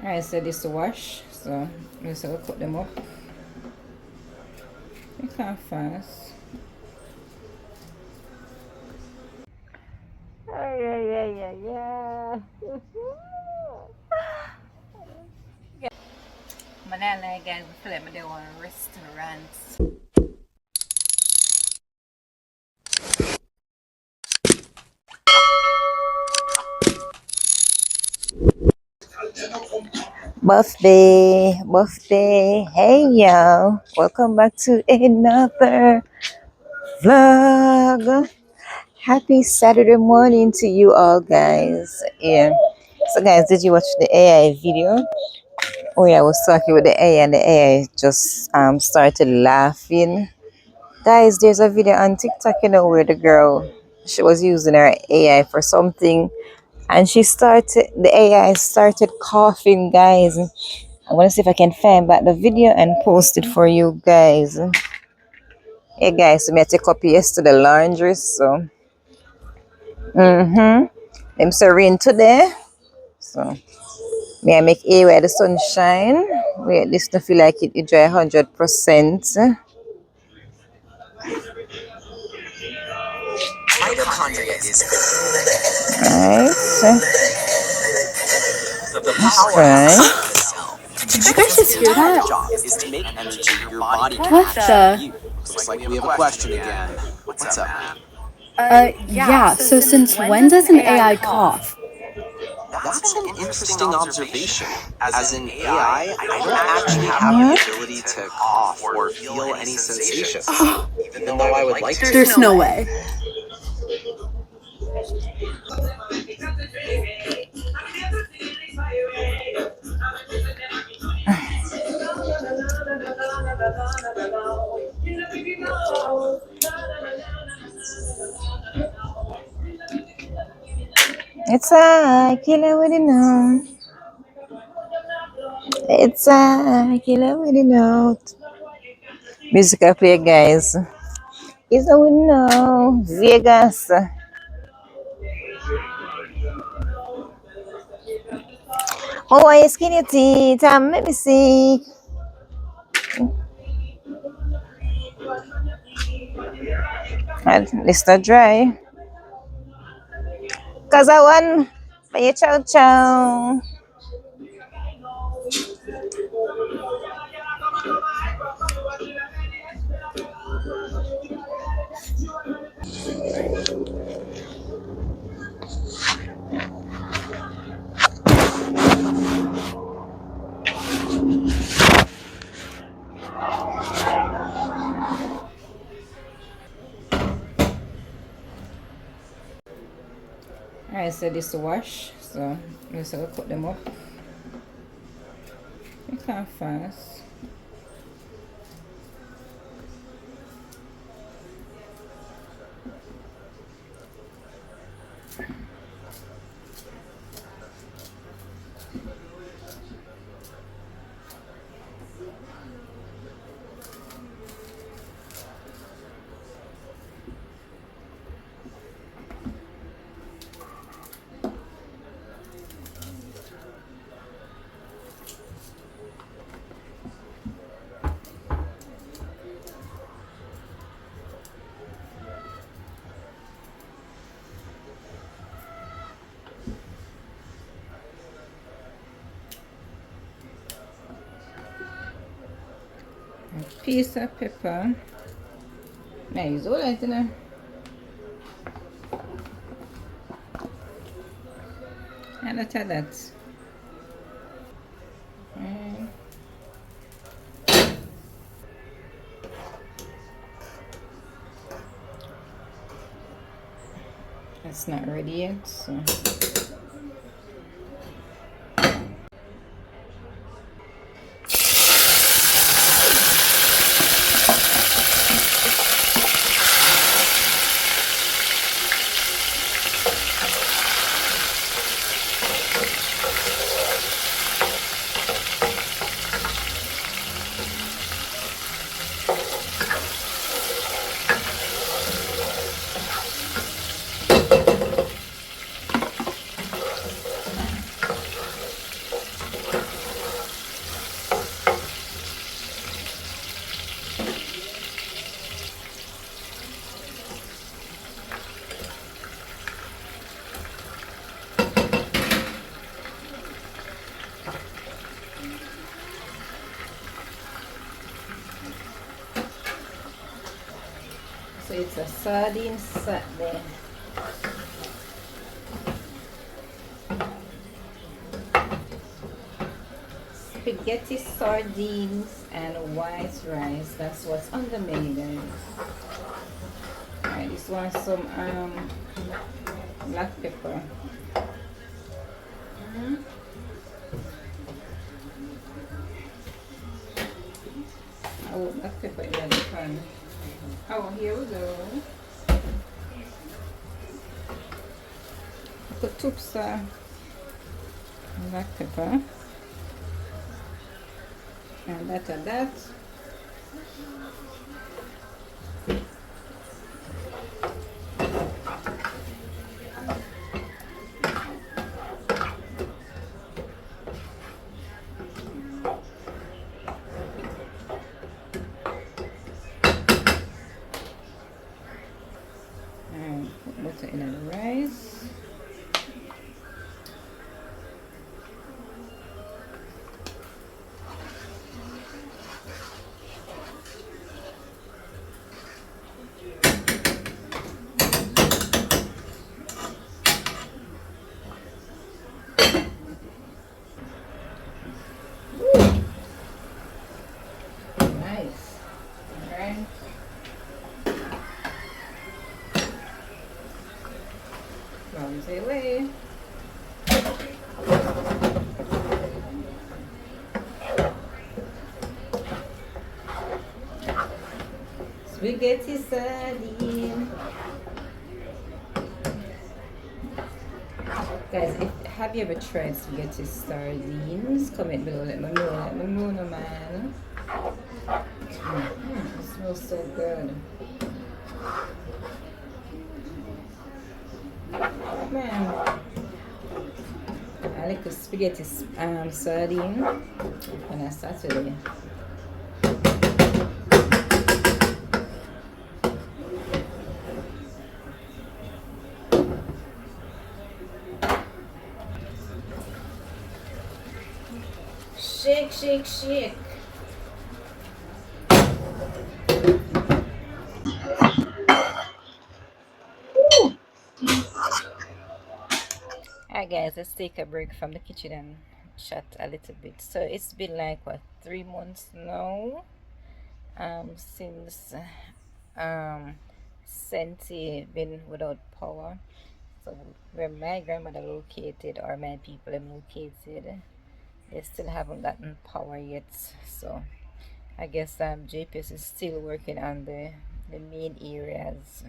Alright, so this to wash. So let's go cut them up. They come fast. Yeah. Manala guys, I feel like they want restaurants. Birthday. Hey y'all, welcome back to another vlog. Happy Saturday morning to you all, guys. Yeah. So, guys, did you watch the AI video? Oh yeah, I was talking with the AI, and the AI just started laughing. Guys, there's a video on TikTok, where the girl, she was using her AI for something, and the AI started coughing, guys. I'm gonna see if I can find back the video and post it for you guys. Hey guys, so me I take up yesterday the laundry, so them say rain today. So me I make A where the sun shine. Wait, this to feel like it dry 100%. Nice. Let's try. Did you guys just hear that? What the? Looks like we have a question again. What's up, man? Yeah, so since when does an AI cough? That's an interesting observation. As in AI, I don't actually have the ability to cough or feel any sensations, even though I would like to. There's no way. It's a killer with it now. It's a killer with it now. Music I play, guys. It's a window. Vegas. Oh, I skinny teeth. Let me see. And it's not dry. Cause I won. Bye, ciao, ciao. Alright, so this to wash. So let's go cut them up. They come fast. A piece of pepper. Nice, all right, And I tell that. It's not ready yet, so. it's a sardine Saturday. Spaghetti, sardines, and white rice. That's what's on the menu, guys. Alright, this one some black pepper. Oh, black pepper in the pan. Oh, here we go. Put tupsa, black pepper, and that. And put butter in the rice. Nice. Alright. Crumbs away. Spaghetti sardine. Guys, have you ever tried spaghetti sardines? Comment below, let me know, no man. It smells so good. Man, I like the spaghetti sardine on a Saturday. Shake, shake, shake. Alright guys, let's take a break from the kitchen and chat a little bit. So it's been like what, 3 months now since Senti been without power. So where my grandmother located or my people are located, they still haven't gotten power yet. So I guess JPS is still working on the main areas.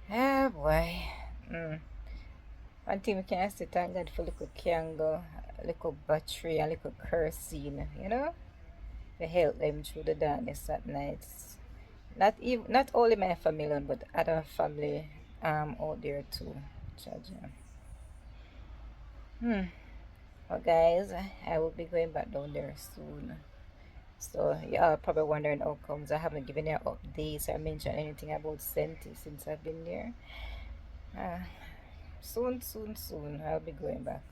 Ah boy. One thing we can say, thank God for little candle, little battery, and little kerosene, you know, to help them through the darkness at night. Not only my family, but other family out there too. Charger. Well, guys, I will be going back down there soon. So you are probably wondering how comes I haven't given you updates or mentioned anything about Senti since I've been there. Soon I'll be going back.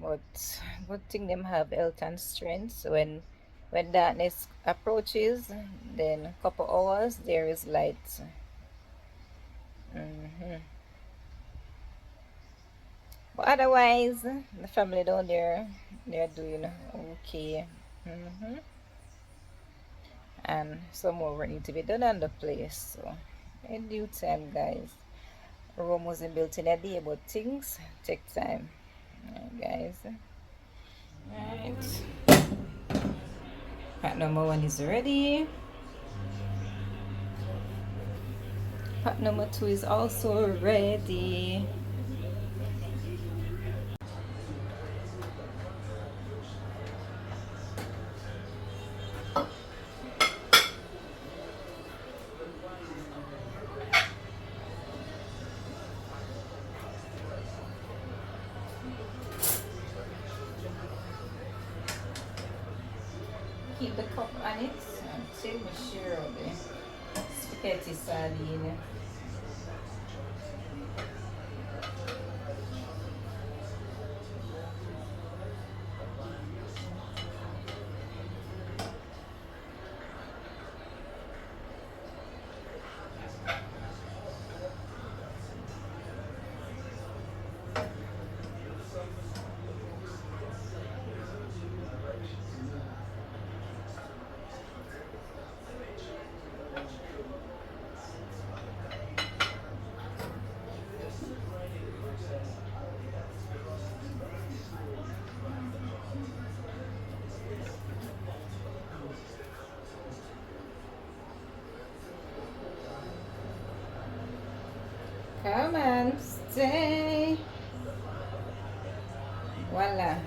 But good thing them have health and strength. So when darkness approaches, then a couple hours there is light. But otherwise, the family down there, they're doing okay. And some more work need to be done on the place. So in due time, guys. Rome wasn't built in a day, but things take time. Guys. Right. Pot number 1 is ready. Pot number 2 is also ready. Keep the cup on it until we share out the spaghetti sardine. Come on, stay. Voila.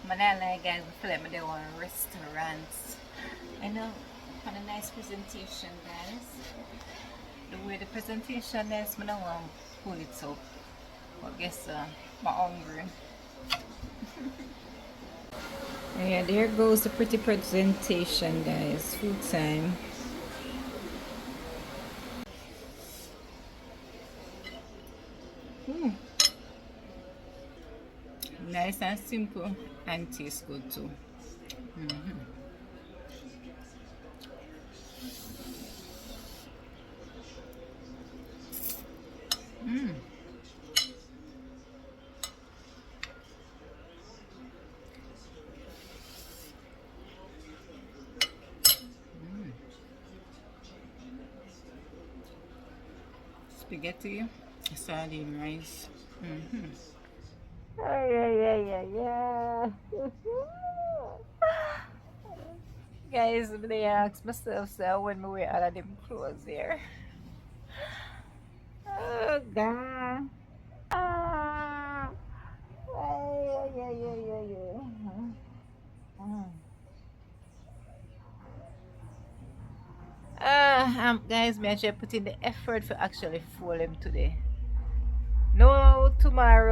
Manala guys, I feel like they want restaurants. I know, kind of nice presentation guys. The way the presentation is, I don't want to pull it up. But guess I'm hungry. Yeah, there goes the pretty presentation guys. Food time. Hmm. Nice and simple and tastes good too. Mm-hmm. Mm. Spaghetti, sardine rice. Mm-hmm. Oh, yeah. Guys, they ask myself so when we wear all of them clothes here. Oh God. Ah. Yeah. Mm. Guys, me actually put in the effort for actually fool them today. No, tomorrow.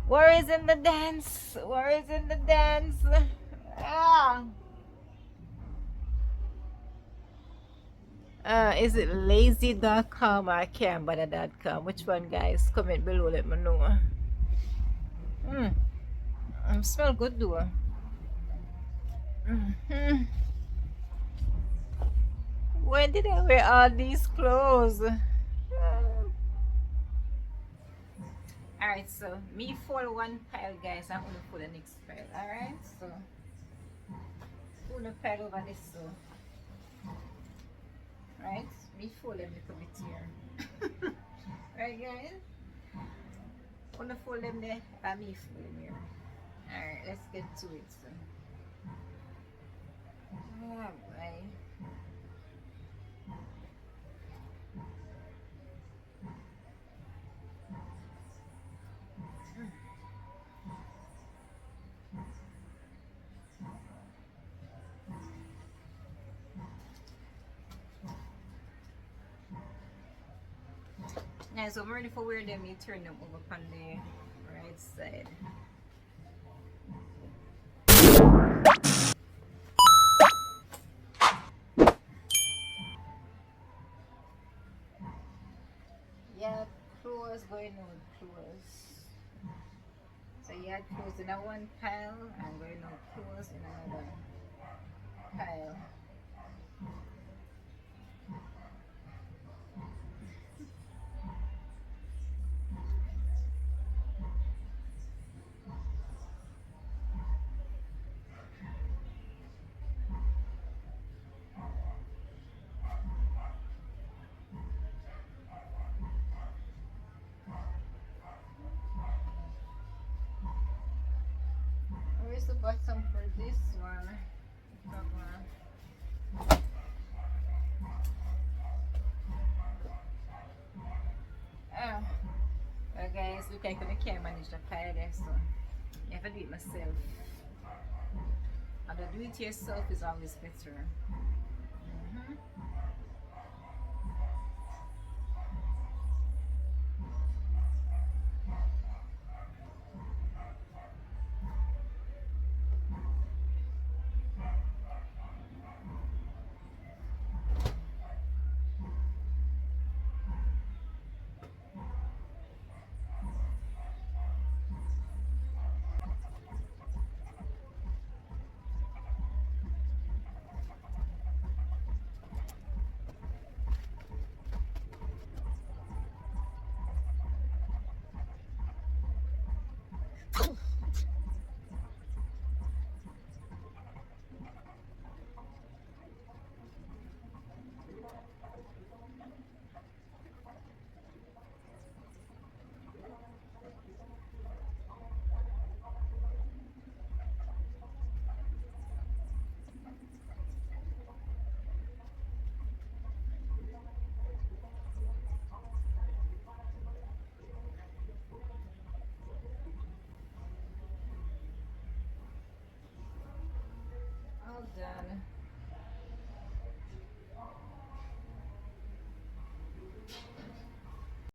Where is in the dance? Where is in the dance? Ah. Is it lazy.com or canbada.com? Which one, guys? Comment below, let me know. Smell good, though. Mm. When did I wear all these clothes? Alright, so me fold one pile, guys. I'm gonna fold the next pile. Alright, so pull the pile over this, so right, me fold them a little bit here. Right, guys? Gonna fold them there, and me fold them here. Alright, let's get to it. So. Oh, boy. Yeah, so I'm ready for where them you turn them over on the right side. Yeah, clothes going on clothes. So you had clothes in a one pile and going on clothes in another pile. Where's the bottom for this one? Top one. Oh. Well guys, look like I can't manage the pile there, so you have to do it myself. And to do it yourself is always better. done.